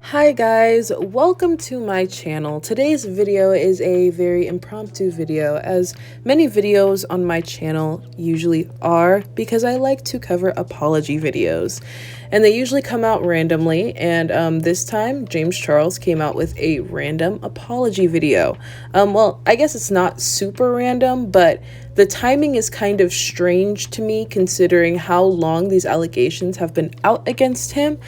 Hi guys, welcome to my channel. Today's video is a very impromptu video, as many videos on my channel usually are, because I like to cover apology videos and they usually come out randomly, and this time James Charles came out with a random apology video. Well, I guess it's not super random, but the timing is kind of strange to me considering how long these allegations have been out against him.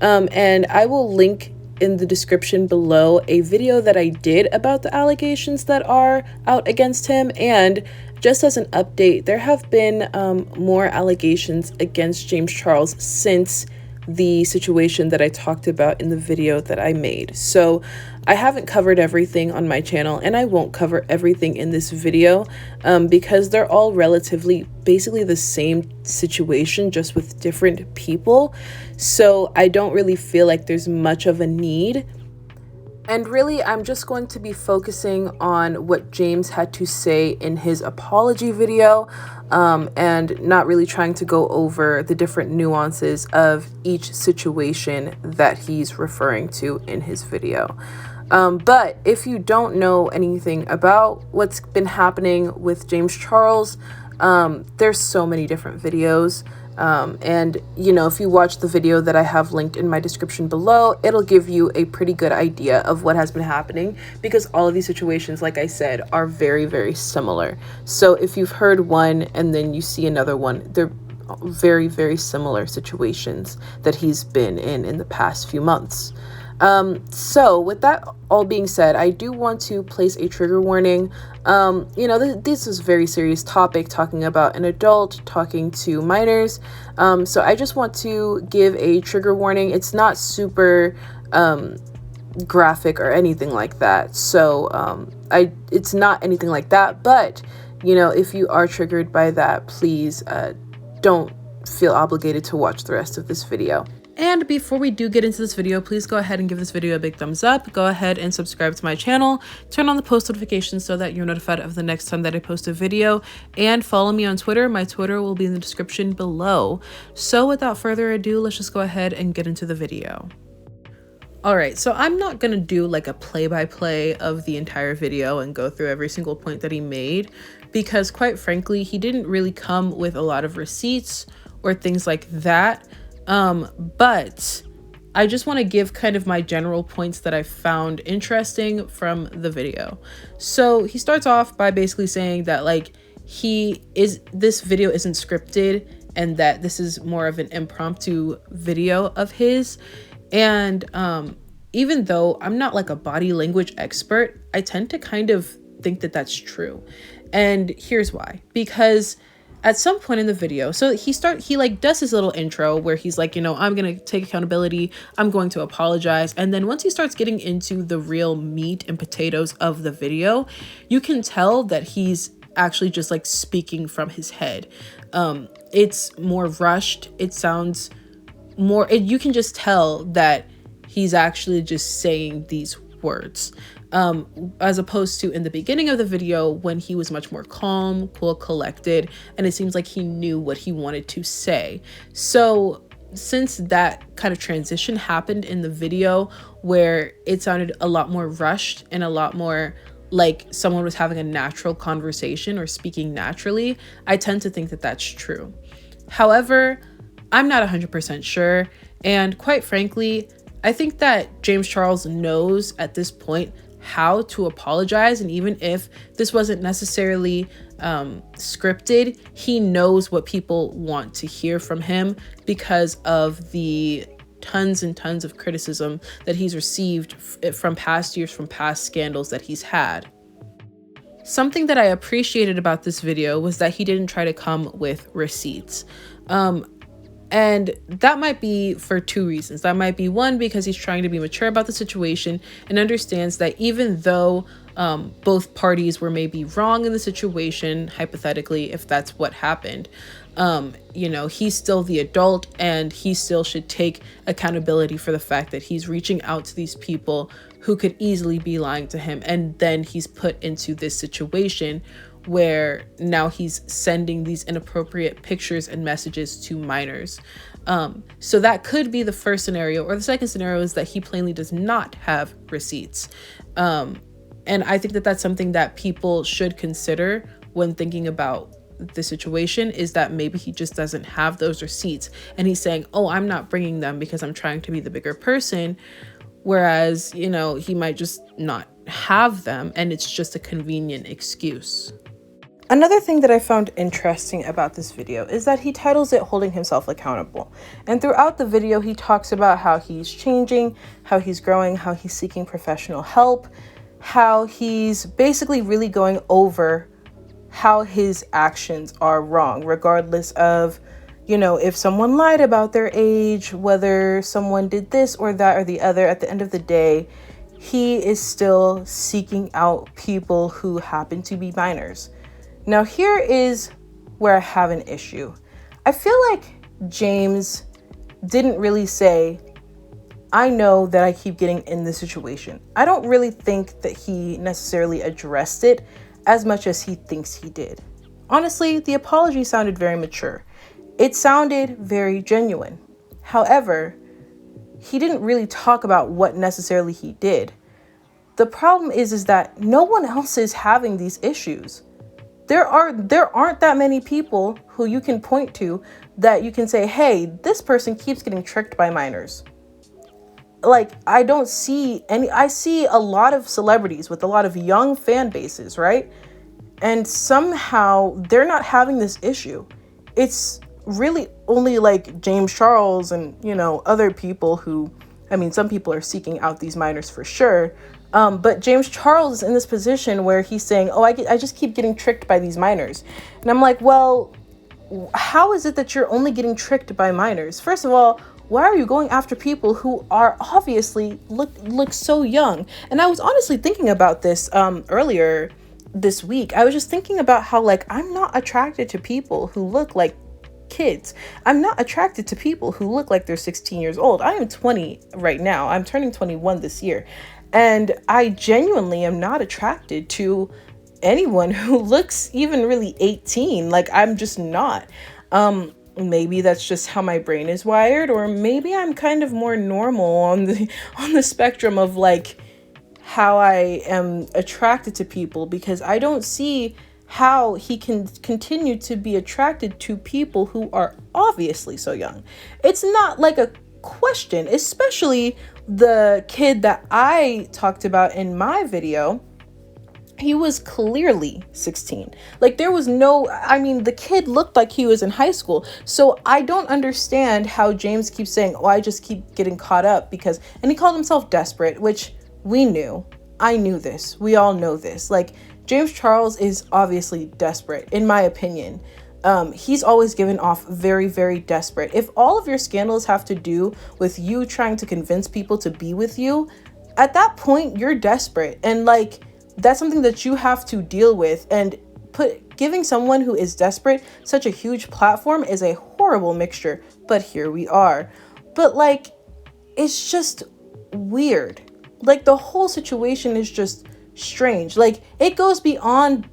And I will link in the description below a video that I did about the allegations that are out against him. And just as an update, there have been more allegations against James Charles since the situation that I talked about in the video that I made. So I haven't covered everything on my channel, and I won't cover everything in this video because they're all relatively basically the same situation, just with different people. So I don't really feel like there's much of a need. And really, I'm just going to be focusing on what James had to say in his apology video, and not really trying to go over the different nuances of each situation that he's referring to in his video. But if you don't know anything about what's been happening with James Charles, there's so many different videos. And you know, if you watch the video that I have linked in my description below, it'll give you a pretty good idea of what has been happening, because all of these situations, like I said, are very, very similar. So if you've heard one and then you see another one, they're very, very similar situations that he's been in the past few months. So with that all being said, I do want to place a trigger warning. You know, this is a very serious topic, talking about an adult talking to minors. So I just want to give a trigger warning. It's not super graphic or anything like that. So it's not anything like that. But, you know, if you are triggered by that, please don't feel obligated to watch the rest of this video. And before we do get into this video, please go ahead and give this video a big thumbs up. Go ahead and subscribe to my channel. Turn on the post notifications so that you're notified of the next time that I post a video. And follow me on Twitter. My Twitter will be in the description below. So without further ado, let's just go ahead and get into the video. Alright, so I'm not going to do like a play-by-play of the entire video and go through every single point that he made, because quite frankly, he didn't really come with a lot of receipts or things like that. But I just want to give kind of my general points that I found interesting from the video. So he starts off by basically saying that like this video isn't scripted and that this is more of an impromptu video of his. And even though I'm not like a body language expert, I tend to kind of think that that's true. And here's why. Because at some point in the video, so he like does his little intro where he's like, you know, I'm gonna take accountability, I'm going to apologize. And then once he starts getting into the real meat and potatoes of the video, you can tell that he's actually just like speaking from his head. It's more rushed. It sounds more, you can just tell that he's actually just saying these words. As opposed to in the beginning of the video when he was much more calm, cool, collected, and it seems like he knew what he wanted to say. So since that kind of transition happened in the video where it sounded a lot more rushed and a lot more like someone was having a natural conversation or speaking naturally, I tend to think that that's true. However, I'm not 100% sure, and quite frankly, I think that James Charles knows at this point how to apologize, and even if this wasn't necessarily scripted, he knows what people want to hear from him because of the tons and tons of criticism that he's received from past years, from past scandals that he's had. Something that I appreciated about this video was that he didn't try to come with receipts. And that might be for two reasons. That might be one, because he's trying to be mature about the situation and understands that even though both parties were maybe wrong in the situation, hypothetically, if that's what happened, you know, he's still the adult and he still should take accountability for the fact that he's reaching out to these people who could easily be lying to him. And then he's put into this situation where now he's sending these inappropriate pictures and messages to minors. So that could be the first scenario, or the second scenario is that he plainly does not have receipts. And I think that that's something that people should consider when thinking about the situation, is that maybe he just doesn't have those receipts and he's saying, oh, I'm not bringing them because I'm trying to be the bigger person. Whereas, you know, he might just not have them and it's just a convenient excuse. Another thing that I found interesting about this video is that he titles it Holding Himself Accountable. And throughout the video, he talks about how he's changing, how he's growing, how he's seeking professional help, how he's basically really going over how his actions are wrong, regardless of, you know, if someone lied about their age, whether someone did this or that or the other. At the end of the day, he is still seeking out people who happen to be minors. Now, here is where I have an issue. I feel like James didn't really say, I know that I keep getting in this situation. I don't really think that he necessarily addressed it as much as he thinks he did. Honestly, the apology sounded very mature. It sounded very genuine. However, he didn't really talk about what necessarily he did. The problem is that no one else is having these issues. There aren't that many people who you can point to that you can say, hey, this person keeps getting tricked by minors. Like, I don't see any. I see a lot of celebrities with a lot of young fan bases, right? And somehow they're not having this issue. It's really only like James Charles and, you know, other people who, I mean, some people are seeking out these minors for sure. But James Charles is in this position where he's saying, oh, I just keep getting tricked by these minors. And I'm like, well, how is it that you're only getting tricked by minors? First of all, why are you going after people who are obviously look so young? And I was honestly thinking about this earlier this week. I was just thinking about how, like, I'm not attracted to people who look like kids. I'm not attracted to people who look like they're 16 years old. I am 20 right now. I'm turning 21 this year. And I genuinely am not attracted to anyone who looks even really 18. Like, I'm just not. Maybe that's just how my brain is wired, or maybe I'm kind of more normal on the spectrum of like how I am attracted to people, because I don't see how he can continue to be attracted to people who are obviously so young. It's not like a question, especially the kid that I talked about in my video. He was clearly 16. Like, there was no, I mean, the kid looked like he was in high school. So I don't understand how James keeps saying, oh, I just keep getting caught up because, and he called himself desperate, which we knew. I knew this. We all know this. Like, James Charles is obviously desperate, in my opinion. He's always given off very, very desperate. If all of your scandals have to do with you trying to convince people to be with you, at that point, you're desperate. And like, that's something that you have to deal with, and giving someone who is desperate such a huge platform is a horrible mixture, but here we are. But like, it's just weird. Like, the whole situation is just strange. Like, it goes beyond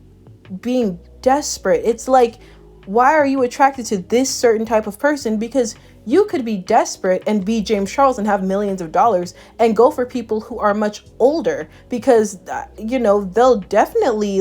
being desperate. It's like, why are you attracted to this certain type of person? Because you could be desperate and be James Charles and have millions of dollars and go for people who are much older, because, you know, they'll definitely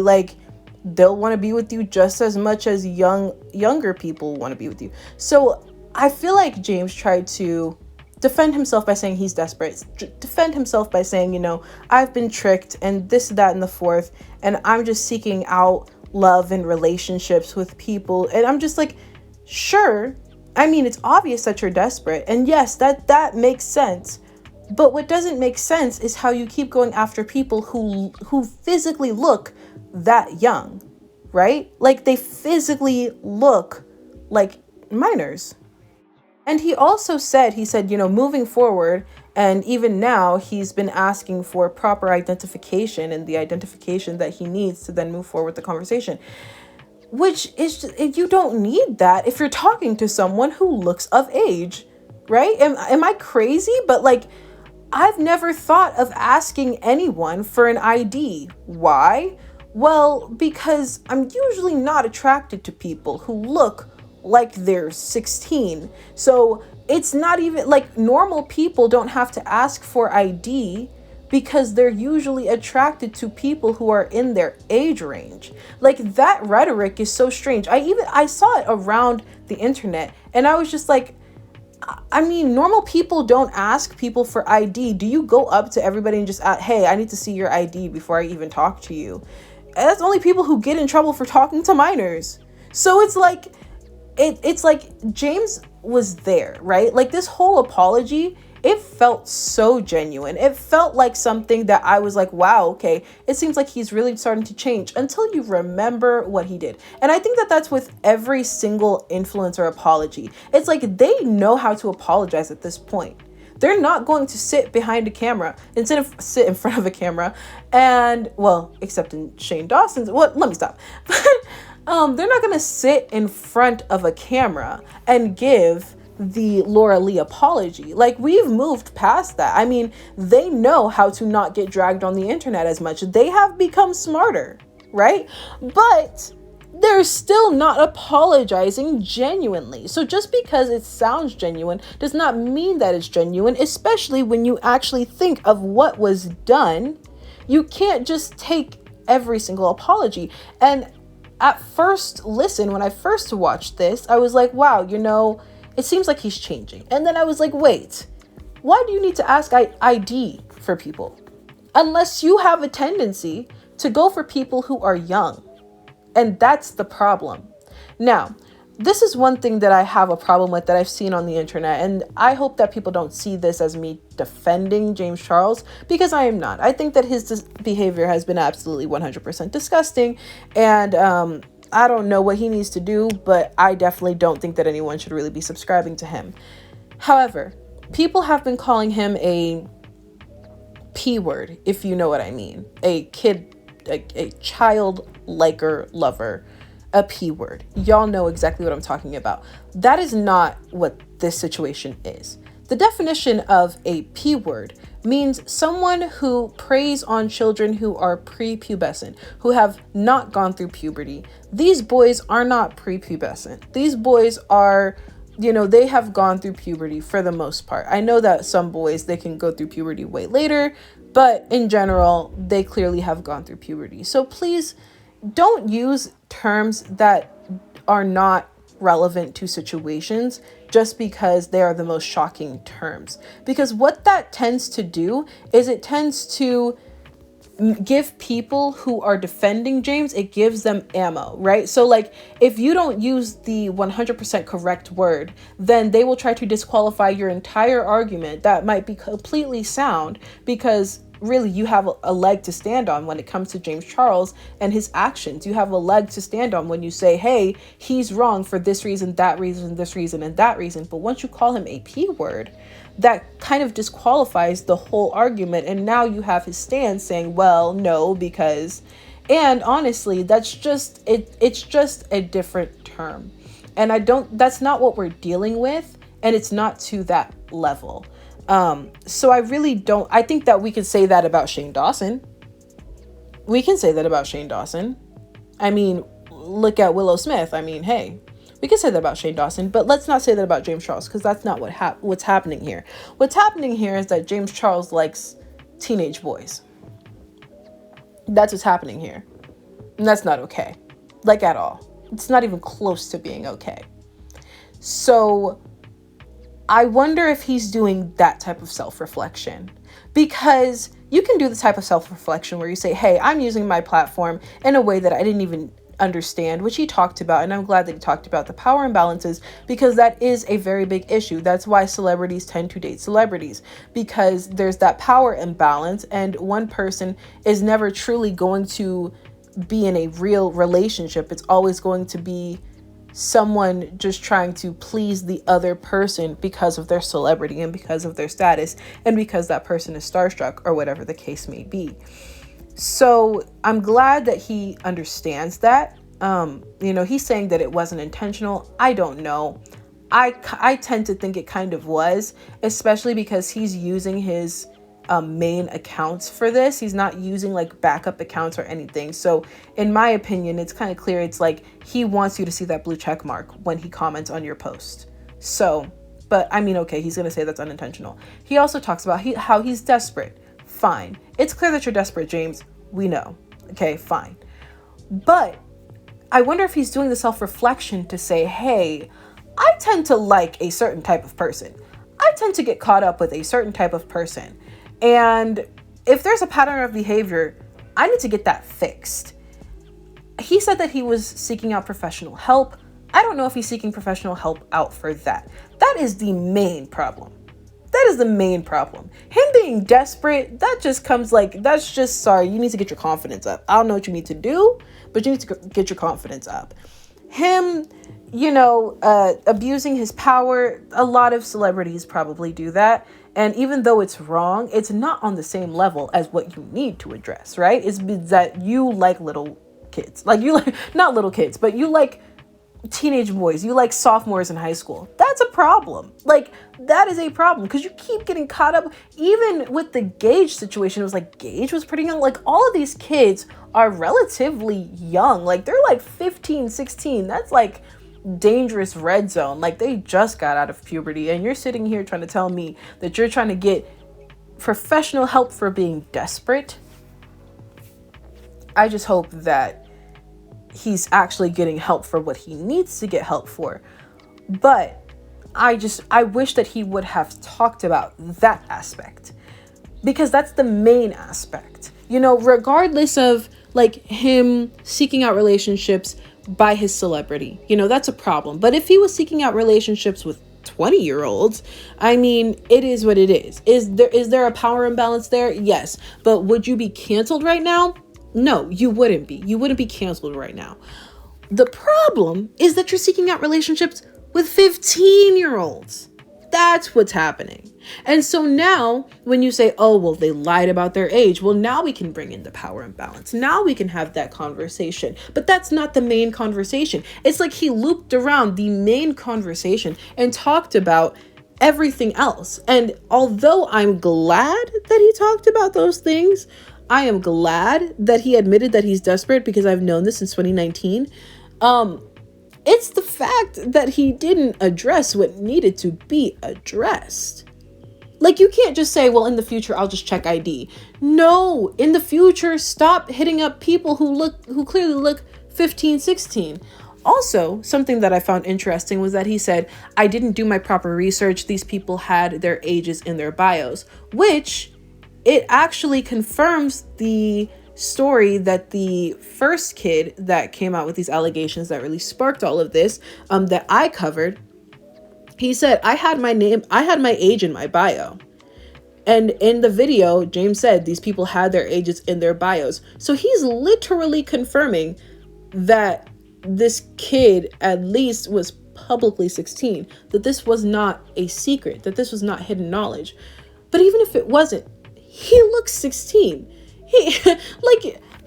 they'll want to be with you just as much as younger people want to be with you. So I feel like James tried to defend himself by saying he's desperate, defend himself by saying, you know, I've been tricked and this, that, and the fourth, and I'm just seeking out love and relationships with people. And I'm just like, sure. I mean, it's obvious that you're desperate. And yes, that makes sense. But what doesn't make sense is how you keep going after people who physically look that young, right? Like, they physically look like minors. And he also said, you know, moving forward, and even now, he's been asking for proper identification and the identification that he needs to then move forward with the conversation. Which is, you don't need that if you're talking to someone who looks of age, right? Am I crazy? But like, I've never thought of asking anyone for an ID. Why? Well, because I'm usually not attracted to people who look like they're 16. So it's not even like normal people don't have to ask for ID because they're usually attracted to people who are in their age range. Like that rhetoric is so strange. I saw it around the internet and I was just like, I mean, normal people don't ask people for ID. Do you go up to everybody and just ask, hey, I need to see your ID before I even talk to you? And that's only people who get in trouble for talking to minors. So it's like, it's like James was there, right? Like this whole apology, it felt so genuine. It felt like something that I was like, wow, okay, it seems like he's really starting to change until you remember what he did. And I think that that's with every single influencer apology. It's like they know how to apologize at this point. They're not going to sit behind a camera instead of sit in front of a camera and, well, except in Shane Dawson's, well, let me stop. They're not going to sit in front of a camera and give the Laura Lee apology. Like, we've moved past that. I mean, they know how to not get dragged on the internet as much. They have become smarter, right? But they're still not apologizing genuinely. So just because it sounds genuine does not mean that it's genuine, especially when you actually think of what was done. You can't just take every single apology. And at first listen, when I first watched this, I was like, wow, you know, it seems like he's changing. And then I was like, wait, why do you need to ask ID for people? Unless you have a tendency to go for people who are young. And that's the problem. Now, this is one thing that I have a problem with that I've seen on the internet. And I hope that people don't see this as me defending James Charles, because I am not. I think that his behavior has been absolutely 100% disgusting. And I don't know what he needs to do, but I definitely don't think that anyone should really be subscribing to him. However, people have been calling him a P word, if you know what I mean. A child liker lover, a P word. Y'all know exactly what I'm talking about. That is not what this situation is. The definition of a P word means someone who preys on children who are prepubescent, who have not gone through puberty. These boys are not prepubescent. These boys are, you know, they have gone through puberty for the most part. I know that some boys, they can go through puberty way later, but in general, they clearly have gone through puberty. So please don't use terms that are not relevant to situations just because they are the most shocking terms. Because what that tends to do is it tends to give people who are defending James, it gives them ammo, right? So like if you don't use the 100% correct word, then they will try to disqualify your entire argument that might be completely sound, because really you have a leg to stand on when it comes to James Charles and his actions. You have a leg to stand on when you say, hey, he's wrong for this reason, that reason, this reason, and that reason. But once you call him a P word, that kind of disqualifies the whole argument. And now you have his stance saying, well, no, because, and honestly, that's just, it's just a different term. And that's not what we're dealing with. And it's not to that level. So I think that we can say that about Shane Dawson. We can say that about Shane Dawson. I mean, look at Willow Smith. I mean, hey, we can say that about Shane Dawson, but let's not say that about James Charles, because that's not what's happening here. What's happening here is that James Charles likes teenage boys. That's what's happening here. And that's not okay. Like at all. It's not even close to being okay. So I wonder if he's doing that type of self-reflection, because you can do the type of self-reflection where you say, hey, I'm using my platform in a way that I didn't even understand, which he talked about. And I'm glad that he talked about the power imbalances, because that is a very big issue. That's why celebrities tend to date celebrities, because there's that power imbalance, and one person is never truly going to be in a real relationship. It's always going to be someone just trying to please the other person because of their celebrity and because of their status and because that person is starstruck or whatever the case may be. So I'm glad that he understands that. He's saying that it wasn't intentional. I don't know. I tend to think it kind of was, especially because he's using his main accounts for this. He's not using like backup accounts or anything. So in my opinion, it's kind of clear. It's like he wants you to see that blue check mark when he comments on your post. So, but I mean, okay, he's going to say that's unintentional. He also talks about how he's desperate. Fine. It's clear that you're desperate, James. We know. Okay, fine. But I wonder if he's doing the self-reflection to say, hey, I tend to like a certain type of person. I tend to get caught up with a certain type of person. And if there's a pattern of behavior, I need to get that fixed. He said that he was seeking out professional help. I don't know if he's seeking professional help out for that. That is the main problem. That is the main problem. Him being desperate, that just comes like, that's just, sorry, you need to get your confidence up. I don't know what you need to do, but you need to get your confidence up. Him, abusing his power, a lot of celebrities probably do that. And even though it's wrong, it's not on the same level as what you need to address, right? It's that you like little kids. Like you like, not little kids, but you like teenage boys. You like sophomores in high school. That's a problem. Like that is a problem because you keep getting caught up. Even with the Gage situation, it was like Gage was pretty young. Like all of these kids are relatively young. Like they're like 15, 16. That's like dangerous red zone. Like they just got out of puberty and you're sitting here trying to tell me that you're trying to get professional help for being desperate. I just hope that he's actually getting help for what he needs to get help for. But I wish that he would have talked about that aspect because that's the main aspect, regardless of like him seeking out relationships by his celebrity, that's a problem. But if he was seeking out relationships with 20-year-olds, I mean, it is what it is. Is there a power imbalance there? Yes. But would you be canceled right now? No, you wouldn't be. You wouldn't be canceled right now. The problem is that you're seeking out relationships with 15-year-olds. That's what's happening. And so now when you say, oh, well, they lied about their age. Well, now we can bring in the power imbalance. Now we can have that conversation. But that's not the main conversation. It's like he looped around the main conversation and talked about everything else. And although I'm glad that he talked about those things, I am glad that he admitted that he's desperate because I've known this since 2019. It's the fact that he didn't address what needed to be addressed. Like, you can't just say, well, in the future, I'll just check ID. No, in the future, stop hitting up people who clearly look 15, 16. Also, something that I found interesting was that he said, I didn't do my proper research. These people had their ages in their bios, which it actually confirms the story that the first kid that came out with these allegations that really sparked all of this, that I covered. He said, I had my age in my bio. And in the video, James said these people had their ages in their bios. So he's literally confirming that this kid at least was publicly 16, that this was not a secret, that this was not hidden knowledge. But even if it wasn't, he looks 16.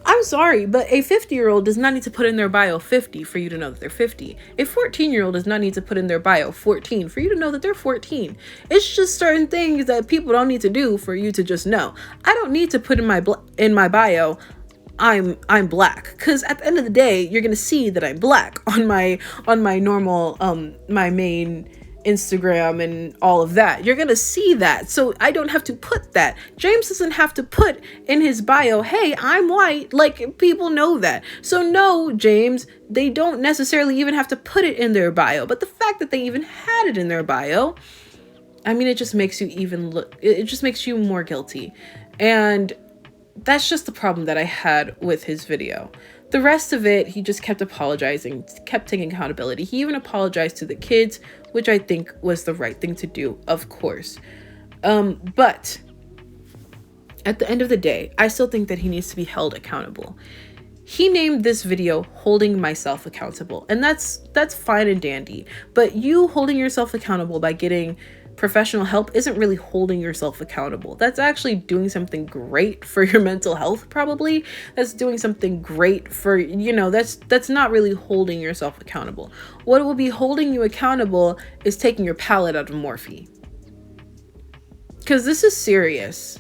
I'm sorry, but a 50-year-old does not need to put in their bio 50 for you to know that they're 50. A 14-year-old does not need to put in their bio 14 for you to know that they're 14. It's just certain things that people don't need to do for you to just know. I don't need to put in my bio, I'm black, because at the end of the day, you're gonna see that I'm black on my normal my main Instagram and all of that. You're gonna see that. So I don't have to put that. James doesn't have to put in his bio, hey, I'm white. Like, people know that. So no, James, they don't necessarily even have to put it in their bio. But the fact that they even had it in their bio, I mean, it just makes you it just makes you more guilty. And that's just the problem that I had with his video. The rest of it, he just kept apologizing, kept taking accountability. He even apologized to the kids, which I think was the right thing to do, of course. But at the end of the day, I still think that he needs to be held accountable. He named this video Holding Myself Accountable, and that's fine and dandy. But you holding yourself accountable by getting professional help isn't really holding yourself accountable. That's actually doing something great for your mental health, probably. That's doing something great for, that's not really holding yourself accountable. What will be holding you accountable is taking your palate out of Morphe. Because this is serious.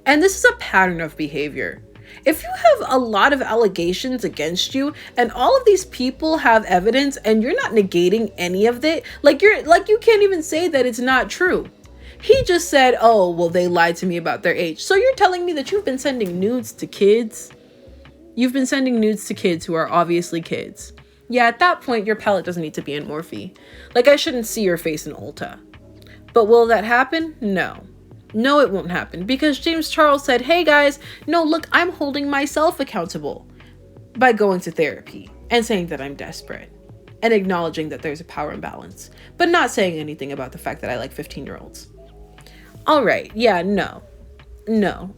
And this is a pattern of behavior. If you have a lot of allegations against you and all of these people have evidence and you're not negating any of it, you can't even say that it's not true. He just said, oh, well, they lied to me about their age. So you're telling me that you've been sending nudes to kids? You've been sending nudes to kids who are obviously kids. Yeah, at that point, your palette doesn't need to be in Morphe. Like, I shouldn't see your face in Ulta. But will that happen? No. No, it won't happen, because James Charles said, hey guys, no, look, I'm holding myself accountable by going to therapy and saying that I'm desperate and acknowledging that there's a power imbalance, but not saying anything about the fact that I like 15-year-olds. All right. Yeah, no,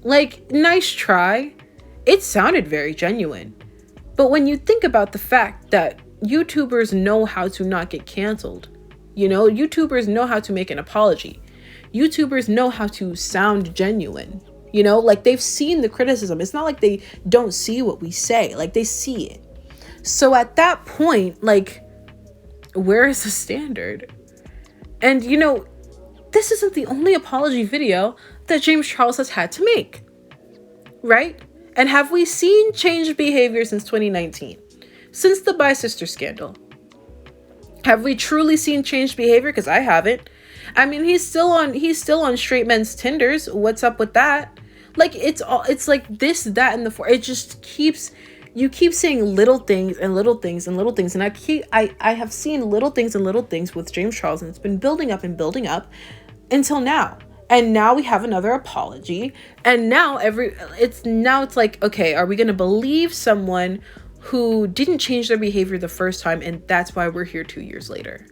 like, nice try. It sounded very genuine. But when you think about the fact that YouTubers know how to not get canceled, YouTubers know how to make an apology. YouTubers know how to sound genuine, like they've seen the criticism. It's not like they don't see what we say, like they see it. So at that point, like, where is the standard? And this isn't the only apology video that James Charles has had to make, right? And have we seen changed behavior since 2019? Since the Bi Sister scandal? Have we truly seen changed behavior? Because I haven't. I mean, he's still on straight men's Tinders. What's up with that? Like, it's like this, that, and the four. It just you keep saying little things and little things and little things. And I have seen little things and little things with James Charles, and it's been building up and building up until now. And now we have another apology. And now it's like, okay, are we going to believe someone who didn't change their behavior the first time, and that's why we're here 2 years later?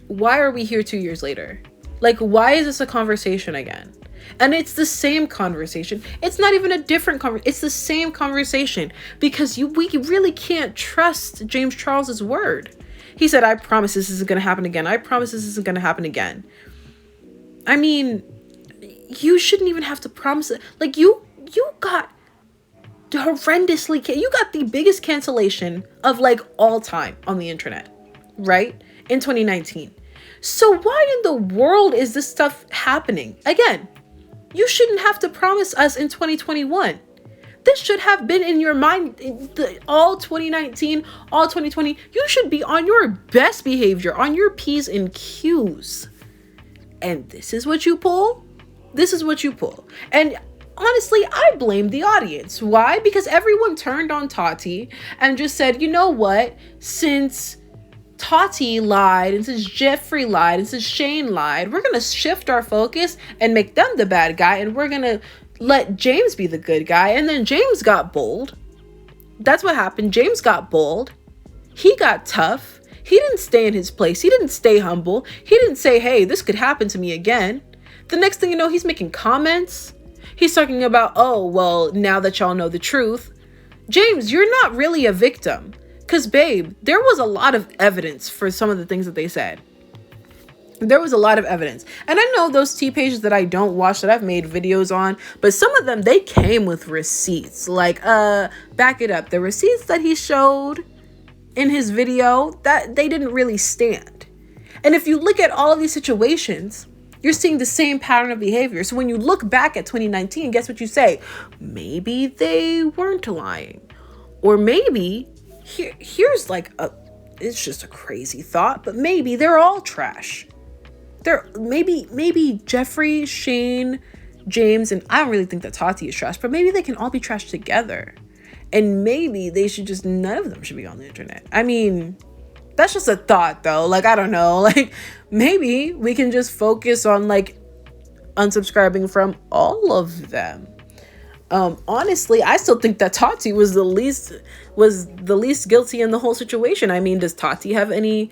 Why are we here 2 years later? Like, why is this a conversation again? And it's the same conversation. It's not even a different conversation. It's the same conversation, because we really can't trust James Charles's word. He said, I promise this isn't going to happen again. I promise this isn't going to happen again. I mean, you shouldn't even have to promise it. Like, you got you got the biggest cancellation of like all time on the internet, right? In 2019. So why in the world is this stuff happening? Again, you shouldn't have to promise us in 2021. This should have been in your mind all 2019, all 2020. You should be on your best behavior, on your P's and Q's. And this is what you pull? This is what you pull. And honestly, I blame the audience. Why? Because everyone turned on Tati and just said, you know what? Since Tati lied, and since Jeffrey lied, and since Shane lied, we're going to shift our focus and make them the bad guy, and we're going to let James be the good guy. And then James got bold. That's what happened. James got bold. He got tough. He didn't stay in his place. He didn't stay humble. He didn't say, hey, this could happen to me again. The next thing you know, he's making comments. He's talking about, oh, well, now that y'all know the truth. James, you're not really a victim. Because, babe, there was a lot of evidence for some of the things that they said. There was a lot of evidence. And I know those T pages that I don't watch, that I've made videos on, but some of them, they came with receipts. Like, back it up. The receipts that he showed in his video, that they didn't really stand. And if you look at all of these situations, you're seeing the same pattern of behavior. So when you look back at 2019, guess what you say? Maybe they weren't lying. Or maybe, here's like it's just a crazy thought, but maybe they're all trash. Maybe Jeffrey, Shane, James, and I don't really think that Tati is trash, but maybe they can all be trash together. And maybe they should just, none of them should be on the internet. I mean, that's just a thought though. Like, I don't know, like maybe we can just focus on like unsubscribing from all of them. Honestly, I still think that Tati was the least guilty in the whole situation. I mean, does Tati have any,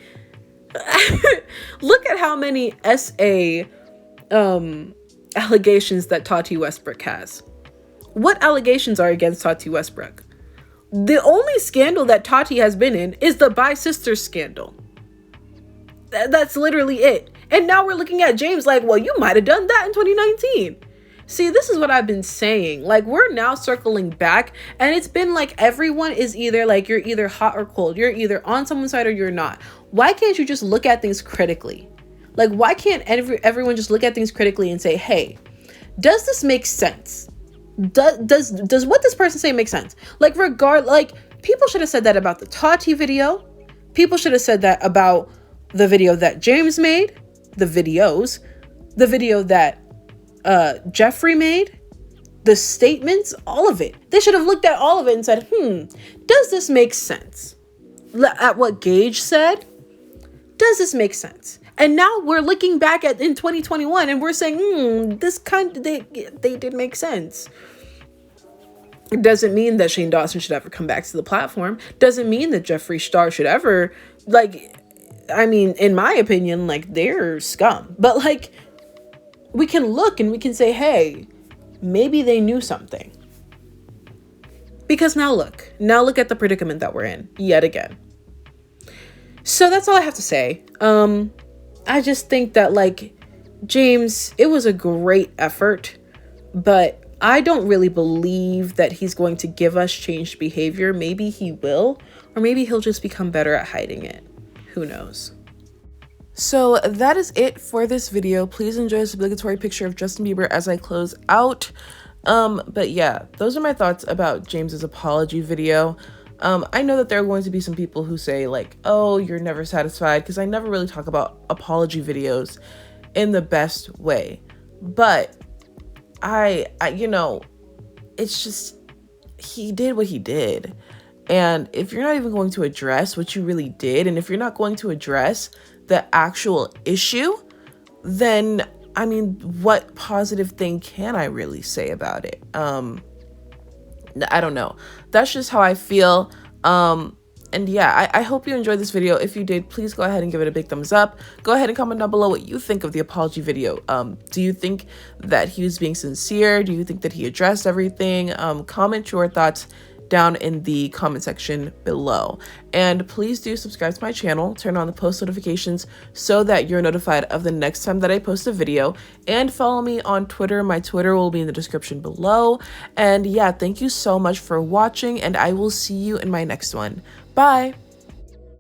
look at how many SA allegations that Tati Westbrook has. What allegations are against Tati Westbrook? The only scandal that Tati has been in is the Bi Sister scandal. That's literally it. And now we're looking at James like, well, you might have done that in 2019. See, this is what I've been saying. Like, we're now circling back, and it's been like everyone is either like, you're either hot or cold. You're either on someone's side or you're not. Why can't you just look at things critically? Like, why can't everyone just look at things critically and say, hey, Does this make sense? Does what this person say make sense? Like, people should have said that about the Tati video. People should have said that about the video that James made, the video that Jeffrey made, the statements, all of it. They should have looked at all of it and said, does this make sense? At what Gage said, does this make sense? And now we're looking back in 2021 and we're saying, they did make sense. It doesn't mean that Shane Dawson should ever come back to the platform. Doesn't mean that Jeffree Star should ever, in my opinion, they're scum. But we can look and we can say, hey, maybe they knew something. Because now look at the predicament that we're in yet again. So that's all I have to say. I just think that James, it was a great effort, but I don't really believe that he's going to give us changed behavior. Maybe he will, or maybe he'll just become better at hiding it. Who knows? So that is it for this video. Please enjoy this obligatory picture of Justin Bieber as I close out. But yeah, those are my thoughts about James's apology video. I know that there are going to be some people who say oh, you're never satisfied, because I never really talk about apology videos in the best way. But I it's just, he did what he did. And if you're not even going to address what you really did, and if you're not going to address the actual issue, then what positive thing can I really say about it? I don't know. That's just how I feel. And yeah, I hope you enjoyed this video. If you did, please go ahead and give it a big thumbs up. Go ahead and comment down below what you think of the apology video. Do you think that he was being sincere? Do you think that he addressed everything? Comment your thoughts down in the comment section below. And please do subscribe to my channel, turn on the post notifications so that you're notified of the next time that I post a video, and follow me on Twitter. My Twitter will be in the description below. And yeah, thank you so much for watching, and I will see you in my next one. Bye.